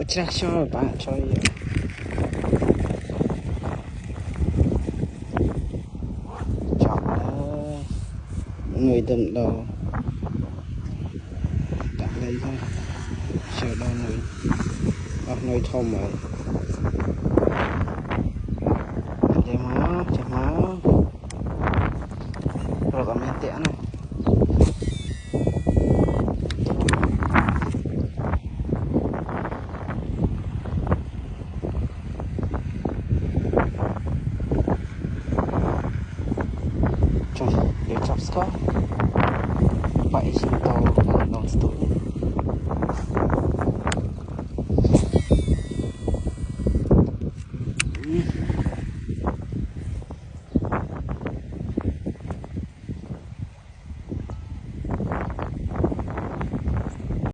attraction bạn cho chọn người đừng đầu đặt lên thôi chờ đâu nuôi thơm rồi để máu rồi còn men tẻ này để chọc score vậy chúng tôi còn đón tụi